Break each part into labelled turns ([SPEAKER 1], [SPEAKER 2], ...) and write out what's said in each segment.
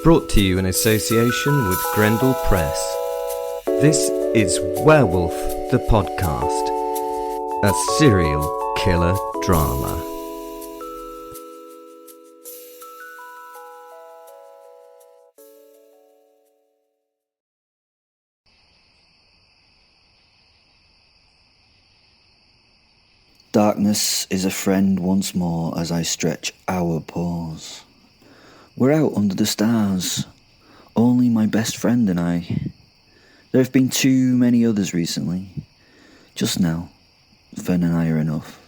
[SPEAKER 1] Brought to you in association with Grendel Press. This is Werewolf, the podcast, a serial killer drama.
[SPEAKER 2] Darkness is a friend once more as I stretch our paws. We're out under the stars, only my best friend and I. There have been too many others recently. Just now, Fen and I are enough.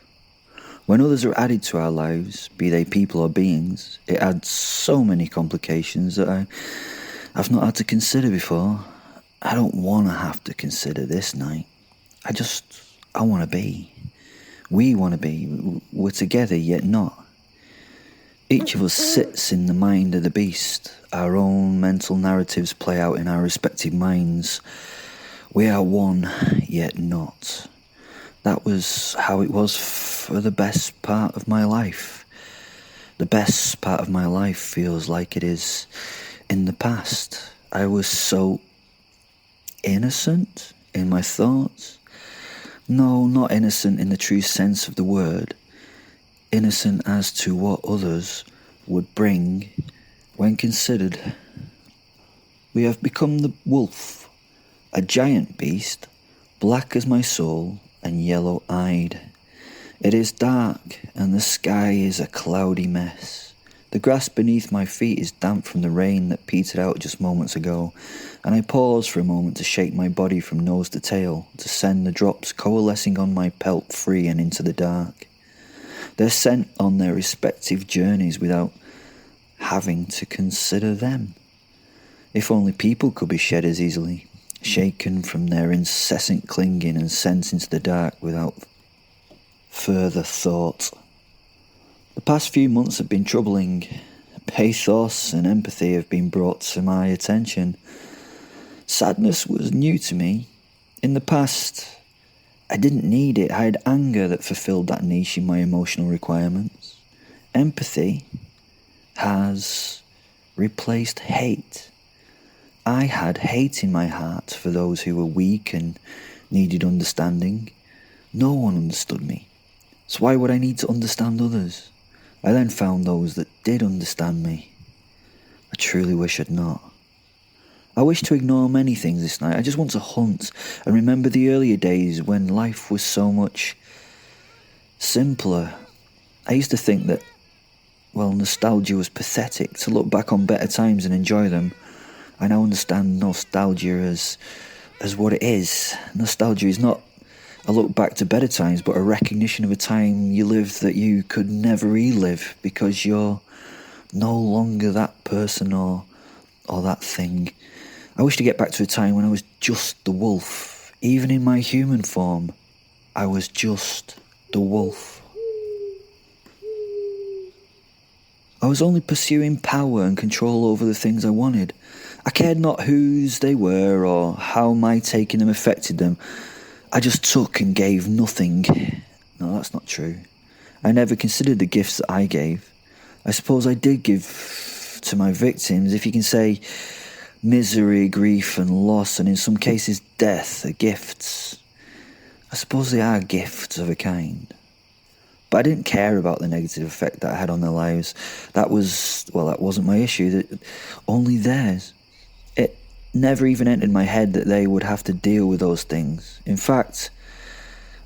[SPEAKER 2] When others are added to our lives, be they people or beings, it adds so many complications that I've not had to consider before. I don't want to have to consider this night. I want to be. We want to be. We're together, yet not. Each of us sits in the mind of the beast. Our own mental narratives play out in our respective minds. We are one, yet not. That was how it was for the best part of my life. The best part of my life feels like it is in the past. I was so innocent in my thoughts. No, not innocent in the true sense of the word. Innocent as to what others would bring when considered. We have become the wolf, a giant beast, black as my soul and yellow-eyed. It is dark and the sky is a cloudy mess. The grass beneath my feet is damp from the rain that petered out just moments ago, and I pause for a moment to shake my body from nose to tail, to send the drops coalescing on my pelt free and into the dark. They're sent on their respective journeys without having to consider them. If only people could be shed as easily, shaken from their incessant clinging and sent into the dark without further thought. The past few months have been troubling. Pathos and empathy have been brought to my attention. Sadness was new to me. In the past, I didn't need it. I had anger that fulfilled that niche in my emotional requirements. Empathy has replaced hate. I had hate in my heart for those who were weak and needed understanding. No one understood me. So why would I need to understand others? I then found those that did understand me. I truly wish I'd not. I wish to ignore many things this night. I just want to hunt and remember the earlier days when life was so much simpler. I used to think that, nostalgia was pathetic, to look back on better times and enjoy them. I now understand nostalgia as what it is. Nostalgia is not a look back to better times, but a recognition of a time you lived that you could never relive because you're no longer that person or that thing. I wish to get back to a time when I was just the wolf. Even in my human form, I was just the wolf. I was only pursuing power and control over the things I wanted. I cared not whose they were or how my taking them affected them. I just took and gave nothing. No, that's not true. I never considered the gifts that I gave. I suppose I did give to my victims, if you can say, misery, grief and loss, and in some cases death, are gifts. I suppose they are gifts of a kind. But I didn't care about the negative effect that I had on their lives. That wasn't my issue. Only theirs. It never even entered my head that they would have to deal with those things. In fact,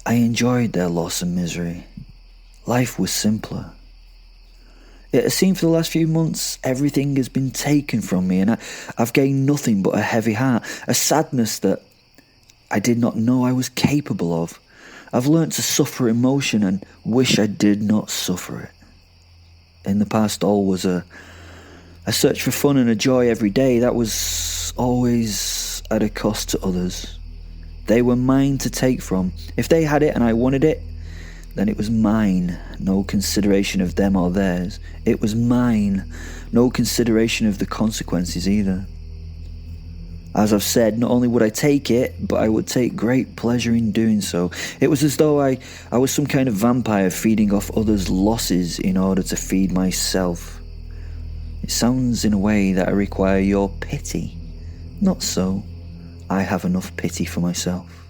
[SPEAKER 2] I enjoyed their loss and misery. Life was simpler. It has seemed for the last few months everything has been taken from me, and I've gained nothing but a heavy heart, a sadness that I did not know I was capable of. I've learnt to suffer emotion and wish I did not suffer it. In the past, all was a search for fun and a joy every day. That was always at a cost to others. They were mine to take from. If they had it and I wanted it, then it was mine, no consideration of them or theirs. It was mine, no consideration of the consequences either. As I've said, not only would I take it, but I would take great pleasure in doing so. It was as though I was some kind of vampire feeding off others' losses in order to feed myself. It sounds in a way that I require your pity. Not so. I have enough pity for myself.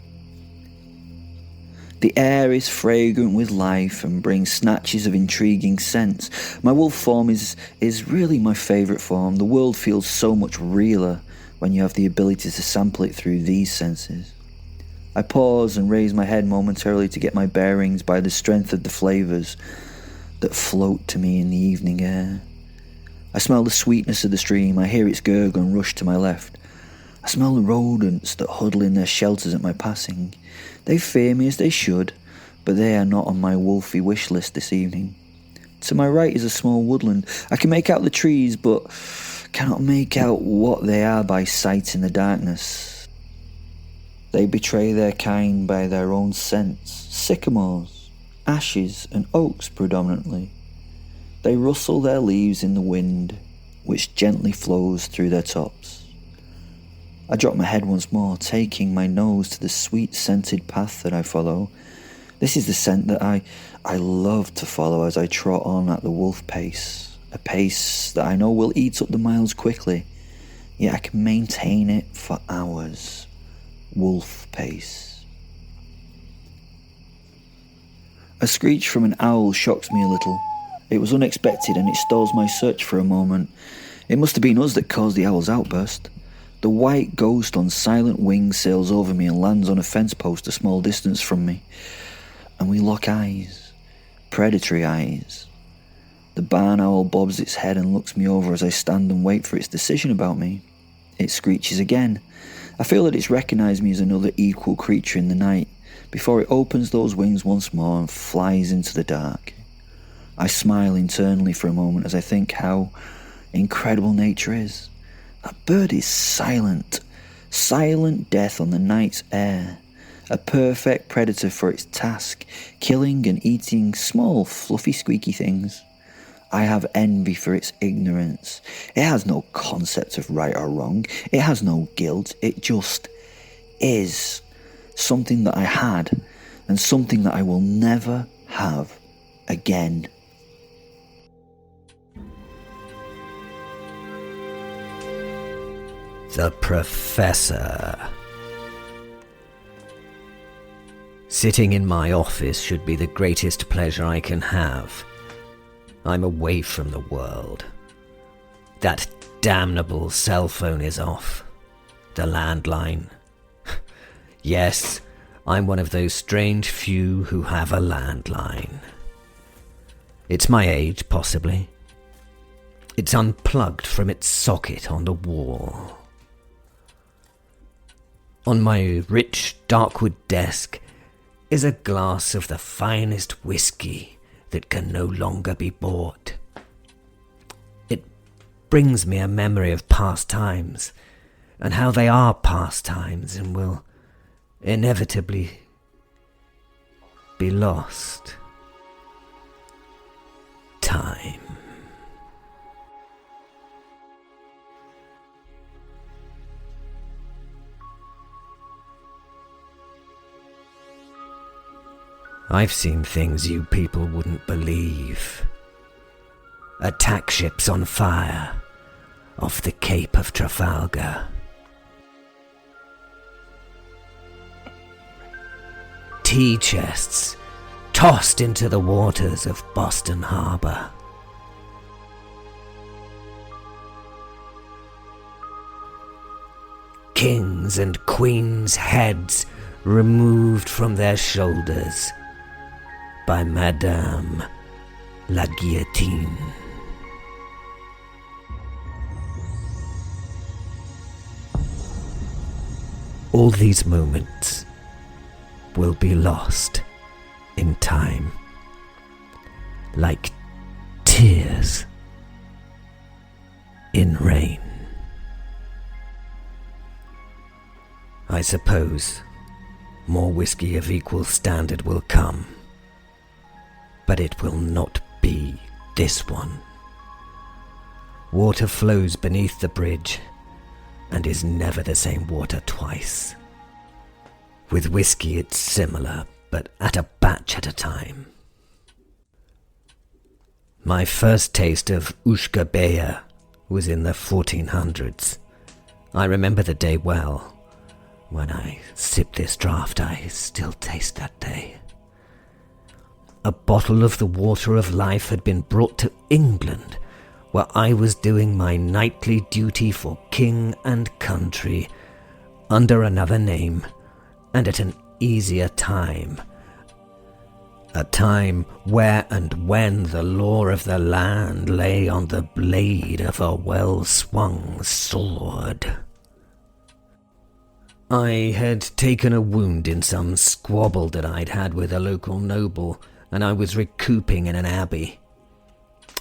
[SPEAKER 2] The air is fragrant with life and brings snatches of intriguing scents. My wolf form is really my favourite form. The world feels so much realer when you have the ability to sample it through these senses. I pause and raise my head momentarily to get my bearings by the strength of the flavours that float to me in the evening air. I smell the sweetness of the stream. I hear its gurgle and rush to my left. I smell the rodents that huddle in their shelters at my passing. They fear me as they should, but they are not on my wolfy wish list this evening. To my right is a small woodland. I can make out the trees, but cannot make out what they are by sight in the darkness. They betray their kind by their own scents. Sycamores, ashes, and oaks predominantly. They rustle their leaves in the wind, which gently flows through their tops. I drop my head once more, taking my nose to the sweet-scented path that I follow. This is the scent that I love to follow as I trot on at the wolf pace, a pace that I know will eat up the miles quickly, yet I can maintain it for hours. Wolf pace. A screech from an owl shocks me a little. It was unexpected and it stalls my search for a moment. It must have been us that caused the owl's outburst. The white ghost on silent wings sails over me and lands on a fence post a small distance from me. And we lock eyes. Predatory eyes. The barn owl bobs its head and looks me over as I stand and wait for its decision about me. It screeches again. I feel that it's recognised me as another equal creature in the night before it opens those wings once more and flies into the dark. I smile internally for a moment as I think how incredible nature is. That bird is silent. Silent death on the night's air. A perfect predator for its task, killing and eating small, fluffy, squeaky things. I have envy for its ignorance. It has no concept of right or wrong. It has no guilt. It just is. Something that I had, and something that I will never have again.
[SPEAKER 1] The Professor. Sitting in my office should be the greatest pleasure I can have. I'm away from the world. That damnable cell phone is off. The landline. Yes, I'm one of those strange few who have a landline. It's my age, possibly. It's unplugged from its socket on the wall. On my rich darkwood desk is a glass of the finest whiskey that can no longer be bought. It brings me a memory of past times, and how they are past times and will inevitably be lost. Time. I've seen things you people wouldn't believe. Attack ships on fire off the Cape of Trafalgar. Tea chests tossed into the waters of Boston Harbor. Kings and queens' heads removed from their shoulders by Madame la Guillotine. All these moments will be lost in time, like tears in rain. I suppose more whiskey of equal standard will come, but it will not be this one. Water flows beneath the bridge and is never the same water twice. With whiskey it's similar, but at a batch at a time. My first taste of Ushka Beya was in the 1400s. I remember the day well. When I sip this draught, I still taste that day. A bottle of the water of life had been brought to England, where I was doing my knightly duty for king and country, under another name, and at an easier time. A time where and when the law of the land lay on the blade of a well-swung sword. I had taken a wound in some squabble that I'd had with a local noble, and I was recouping in an abbey.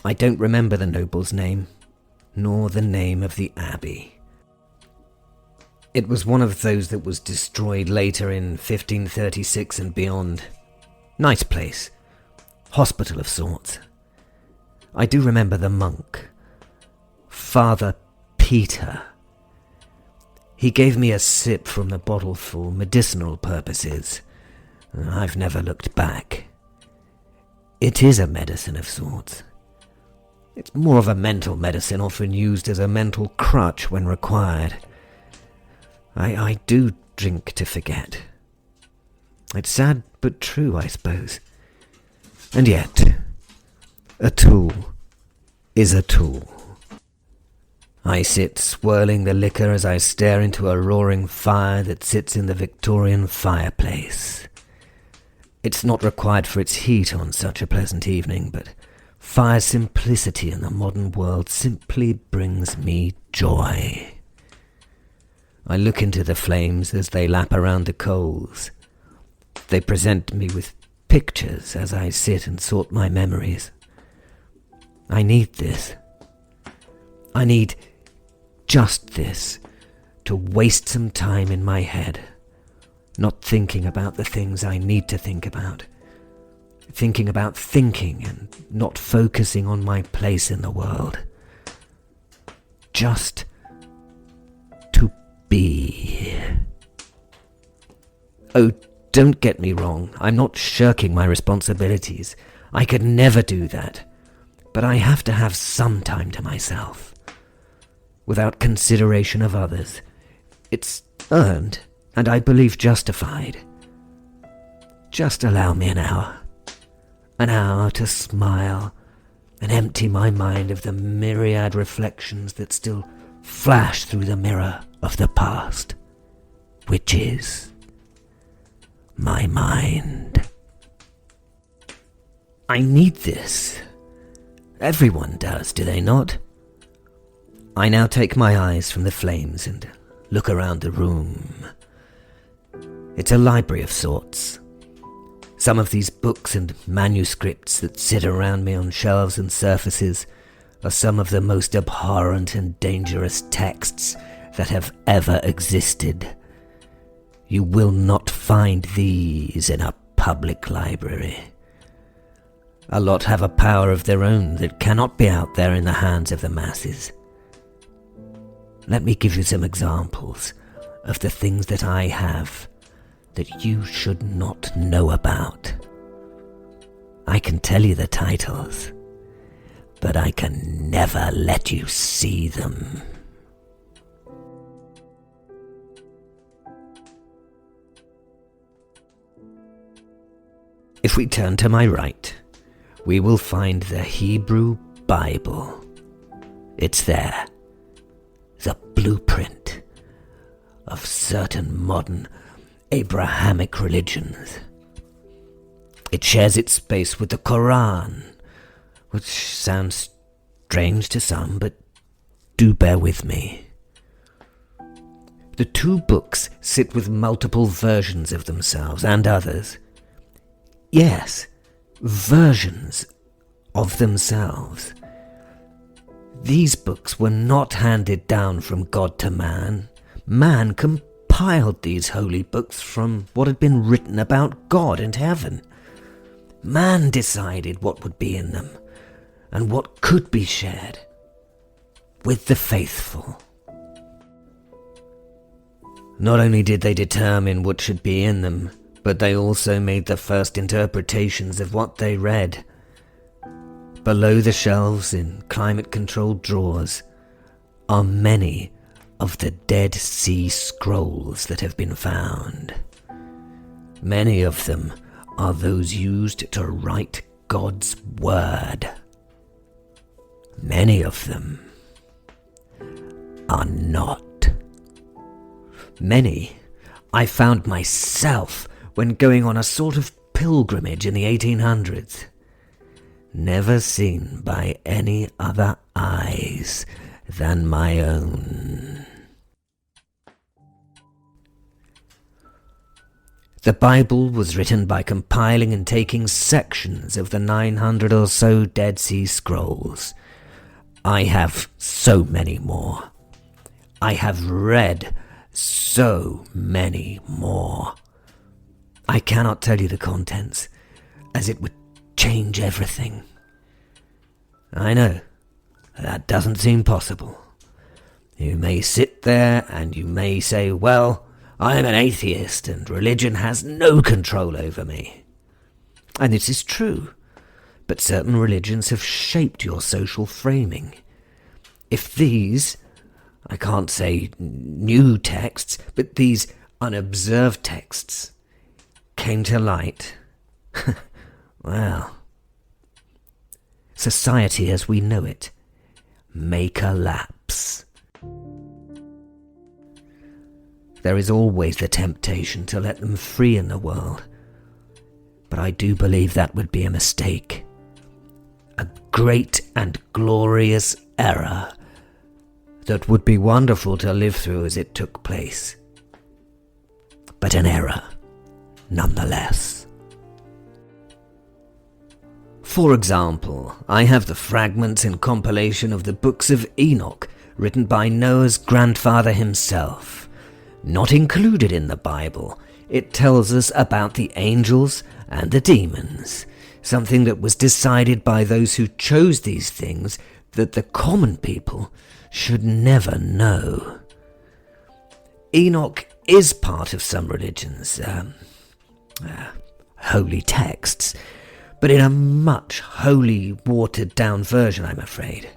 [SPEAKER 1] I don't remember the noble's name, nor the name of the abbey. It was one of those that was destroyed later in 1536 and beyond. Nice place. Hospital of sorts. I do remember the monk. Father Peter. He gave me a sip from the bottle for medicinal purposes. I've never looked back. It is a medicine of sorts. It's more of a mental medicine, often used as a mental crutch when required. I do drink to forget. It's sad but true, I suppose. And yet, a tool is a tool. I sit swirling the liquor as I stare into a roaring fire that sits in the Victorian fireplace. It's not required for its heat on such a pleasant evening, but fire's simplicity in the modern world simply brings me joy. I look into the flames as they lap around the coals. They present me with pictures as I sit and sort my memories. I need this. I need just this to waste some time in my head, not thinking about the things I need to think about, thinking about thinking and not focusing on my place in the world. Just to be. Oh, don't get me wrong, I'm not shirking my responsibilities. I could never do that. But I have to have some time to myself, without consideration of others. It's earned, and I believe justified. Just allow me an hour to smile and empty my mind of the myriad reflections that still flash through the mirror of the past, which is my mind. I need this. Everyone does, do they not? I now take my eyes from the flames and look around the room. It's a library of sorts. Some of these books and manuscripts that sit around me on shelves and surfaces are some of the most abhorrent and dangerous texts that have ever existed. You will not find these in a public library. A lot have a power of their own that cannot be out there in the hands of the masses. Let me give you some examples of the things that I have that you should not know about. I can tell you the titles, but I can never let you see them. If we turn to my right, we will find the Hebrew Bible. It's there, the blueprint of certain modern Abrahamic religions. It shares its space with the Quran, which sounds strange to some, but do bear with me. The two books sit with multiple versions of themselves and others. Yes, versions of themselves. These books were not handed down from God to man. Man compiled these holy books from what had been written about God and heaven. Man decided what would be in them and what could be shared with the faithful. Not only did they determine what should be in them, but they also made the first interpretations of what they read. Below the shelves, in climate-controlled drawers, are many of the Dead Sea Scrolls that have been found. Many of them are those used to write God's word. Many of them are not. Many I found myself when going on a sort of pilgrimage in the 1800s. Never seen by any other eyes than my own. The Bible was written by compiling and taking sections of the 900 or so Dead Sea Scrolls. I have so many more. I have read so many more. I cannot tell you the contents, as it would change everything. I know, that doesn't seem possible. You may sit there and you may say, well, I am an atheist and religion has no control over me. And this is true, but certain religions have shaped your social framing. If these, I can't say new texts, but these unobserved texts came to light, well, society as we know it may collapse. There is always the temptation to let them free in the world, but I do believe that would be a mistake. A great and glorious error that would be wonderful to live through as it took place, but an error nonetheless. For example, I have the fragments and compilation of the books of Enoch written by Noah's grandfather himself. Not included in the Bible, it tells us about the angels and the demons, something that was decided by those who chose these things that the common people should never know. Enoch is part of some religions, holy texts, but in a much holy, watered-down version, I'm afraid.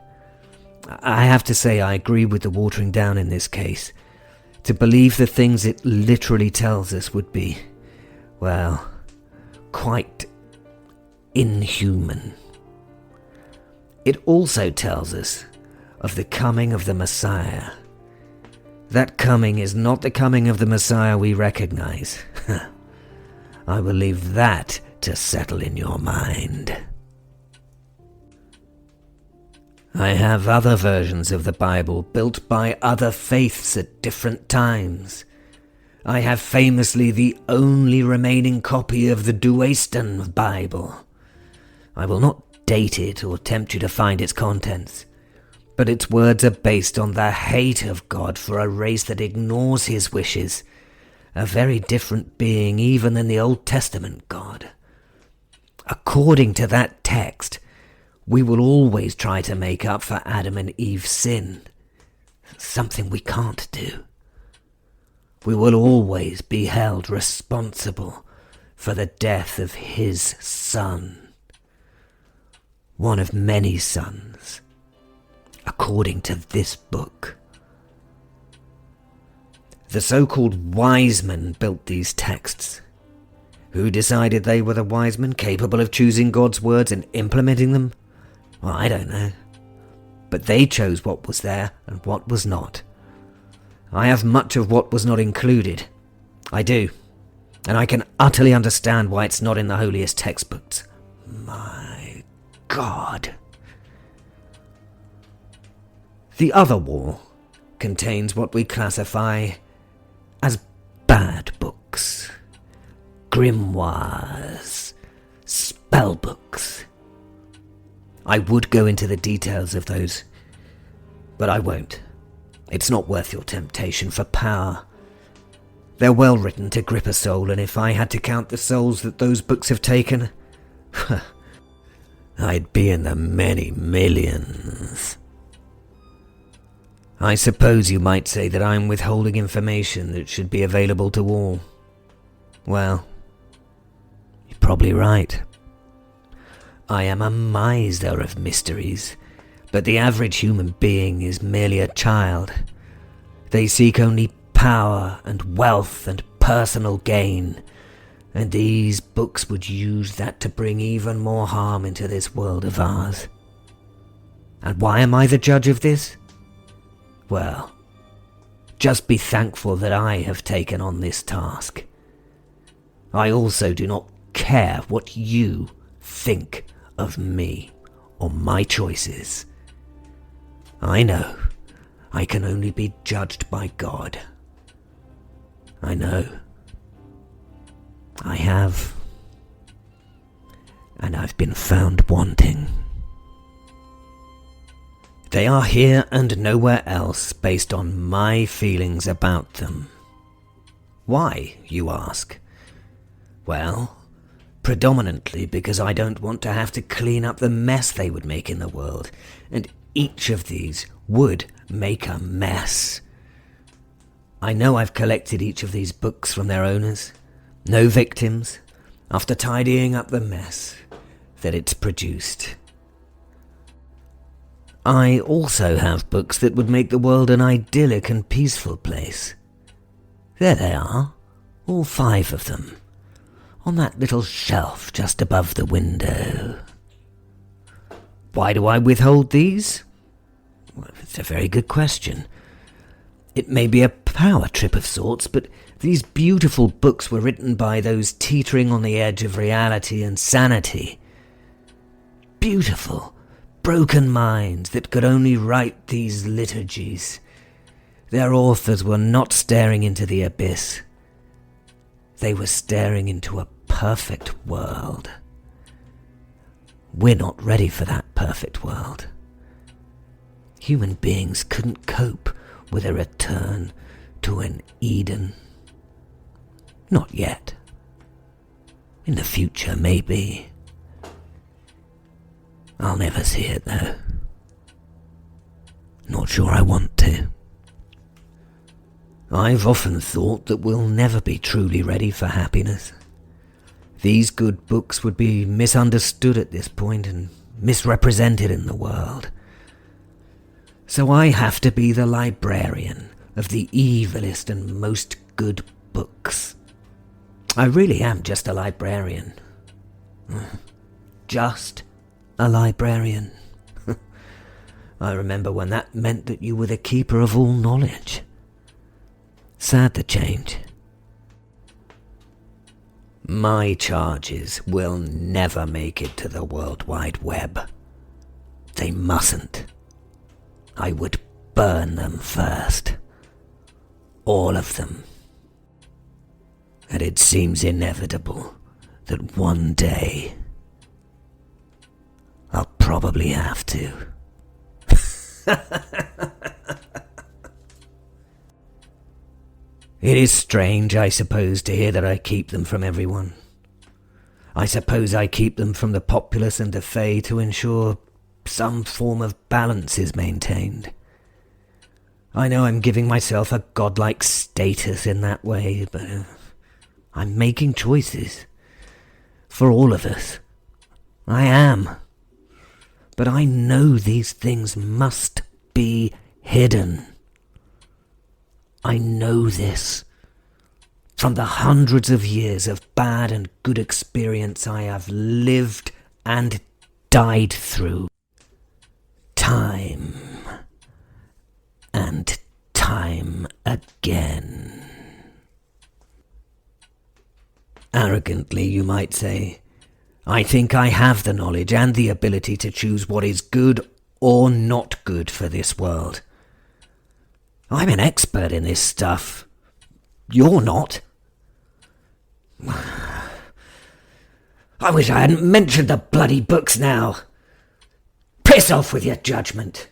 [SPEAKER 1] I have to say I agree with the watering down in this case. To believe the things it literally tells us would be, well, quite inhuman. It also tells us of the coming of the Messiah. That coming is not the coming of the Messiah we recognize. I will leave that to settle in your mind. I have other versions of the Bible built by other faiths at different times. I have famously the only remaining copy of the Duastan Bible. I will not date it or tempt you to find its contents, but its words are based on the hate of God for a race that ignores his wishes, a very different being even than the Old Testament God. According to that text, we will always try to make up for Adam and Eve's sin, something we can't do. We will always be held responsible for the death of his son, one of many sons, according to this book. The so-called wise men built these texts. Who decided they were the wise men capable of choosing God's words and implementing them? Well, I don't know. But they chose what was there and what was not. I have much of what was not included. I do. And I can utterly understand why it's not in the holiest textbooks. My God. The other wall contains what we classify as bad books. Grimoires. Spell books. I would go into the details of those, but I won't. It's not worth your temptation for power. They're well written to grip a soul, and if I had to count the souls that those books have taken, I'd be in the many millions. I suppose you might say that I'm withholding information that should be available to all. Well, you're probably right. I am a miser of mysteries, But the average human being is merely a child. They seek only power and wealth and personal gain, and these books would use that to bring even more harm into this world of ours. And why am I the judge of this? Well, just be thankful that I have taken on this task. I also do not care what you think of me or my choices. I know I can only be judged by God. I know. I have. And I've been found wanting. They are here and nowhere else based on my feelings about them. Why, you ask? Well, predominantly because I don't want to have to clean up the mess they would make in the world, and each of these would make a mess. I know I've collected each of these books from their owners, no victims, after tidying up the mess that it's produced. I also have books that would make the world an idyllic and peaceful place. There they are, all 5 of them, on that little shelf just above the window. Why do I withhold these? Well, it's a very good question. It may be a power trip of sorts, but these beautiful books were written by those teetering on the edge of reality and sanity. Beautiful, broken minds that could only write these liturgies. Their authors were not staring into the abyss. They were staring into a perfect world. We're not ready for that perfect world. Human beings couldn't cope with a return to an Eden. Not yet. In the future, maybe. I'll never see it, though. Not sure I want to. I've often thought that we'll never be truly ready for happiness. These good books would be misunderstood at this point and misrepresented in the world. So I have to be the librarian of the evilest and most good books. I really am just a librarian. Just a librarian. I remember when that meant that you were the keeper of all knowledge. Sad to change. My charges will never make it to the World Wide Web. They mustn't. I would burn them first. All of them. And it seems inevitable that one day I'll probably have to. It is strange, I suppose, to hear that I keep them from everyone. I suppose I keep them from the populace and the Fae to ensure some form of balance is maintained. I know I'm giving myself a godlike status in that way, but I'm making choices. For all of us. I am. But I know these things must be hidden. I know this. From the hundreds of years of bad and good experience I have lived and died through. Time and time again. Arrogantly, you might say, I think I have the knowledge and the ability to choose what is good or not good for this world. I'm an expert in this stuff. You're not. I wish I hadn't mentioned the bloody books now. Piss off with your judgment.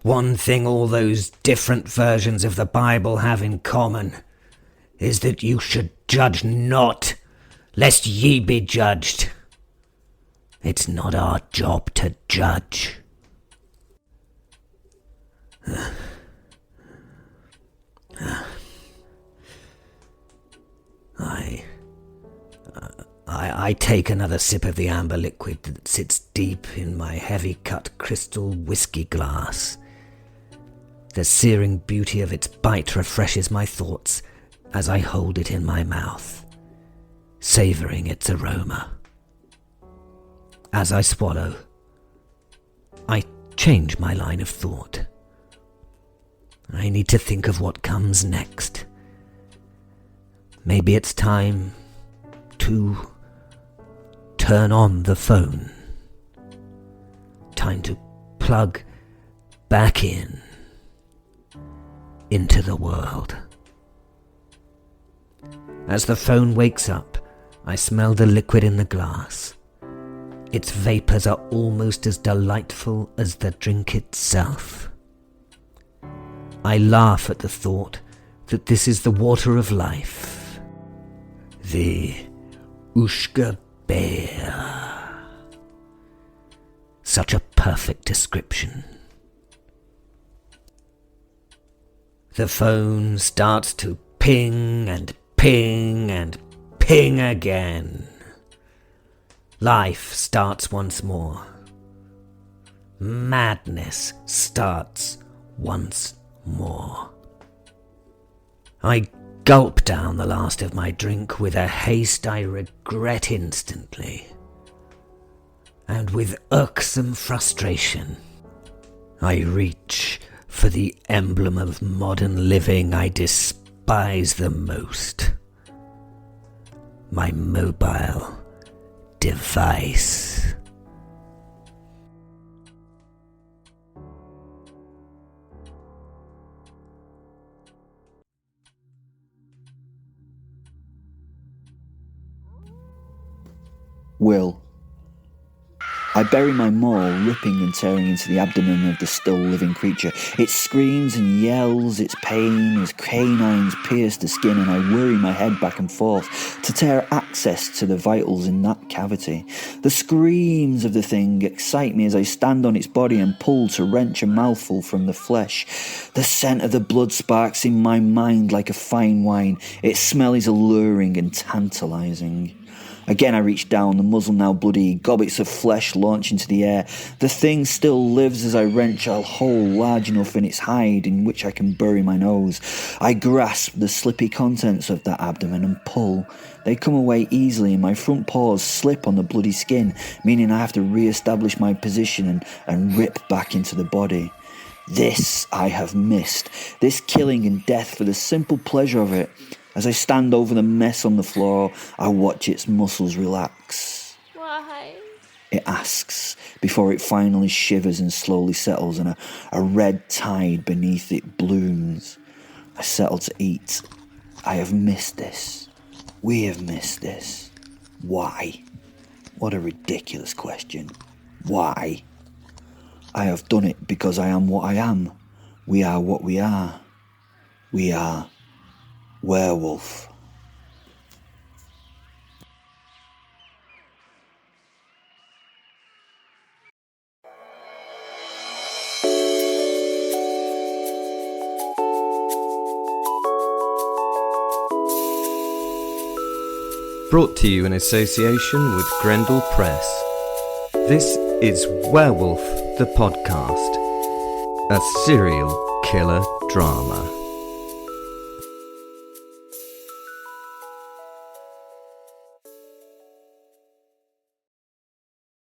[SPEAKER 1] One thing all those different versions of the Bible have in common is that you should judge not, lest ye be judged. It's not our job to judge. I take another sip of the amber liquid that sits deep in my heavy-cut crystal whiskey glass. The searing beauty of its bite refreshes my thoughts as I hold it in my mouth, savouring its aroma. As I swallow, I change my line of thought. I need to think of what comes next. Maybe it's time to turn on the phone. Time to plug back into the world. As the phone wakes up, I smell the liquid in the glass. Its vapours are almost as delightful as the drink itself. I laugh at the thought that this is the water of life. The Ushka Bear. Such a perfect description. The phone starts to ping and ping and ping again. Life starts once more. Madness starts once more. I gulp down the last of my drink with a haste I regret instantly. And with irksome frustration, I reach for the emblem of modern living I despise the most. My mobile device.
[SPEAKER 2] Wil. I bury my maw, ripping and tearing into the abdomen of the still living creature. It screams and yells its pain as canines pierce the skin, and I worry my head back and forth to tear access to the vitals in that cavity. The screams of the thing excite me as I stand on its body and pull to wrench a mouthful from the flesh. The scent of the blood sparks in my mind like a fine wine. Its smell is alluring and tantalising. Again I reach down, the muzzle now bloody, gobbets of flesh launch into the air. The thing still lives as I wrench a hole large enough in its hide in which I can bury my nose. I grasp the slippy contents of that abdomen and pull. They come away easily and my front paws slip on the bloody skin, meaning I have to re-establish my position and rip back into the body. This I have missed, this killing and death for the simple pleasure of it. As I stand over the mess on the floor, I watch its muscles relax.
[SPEAKER 3] Why?
[SPEAKER 2] It asks, before it finally shivers and slowly settles, and a red tide beneath it blooms. I settle to eat. I have missed this. We have missed this. Why? What a ridiculous question. Why? I have done it because I am what I am. We are what we are. We are Werewolf.
[SPEAKER 4] Brought to you in association with Grendel Press. This is Werewolf the Podcast, a serial killer drama.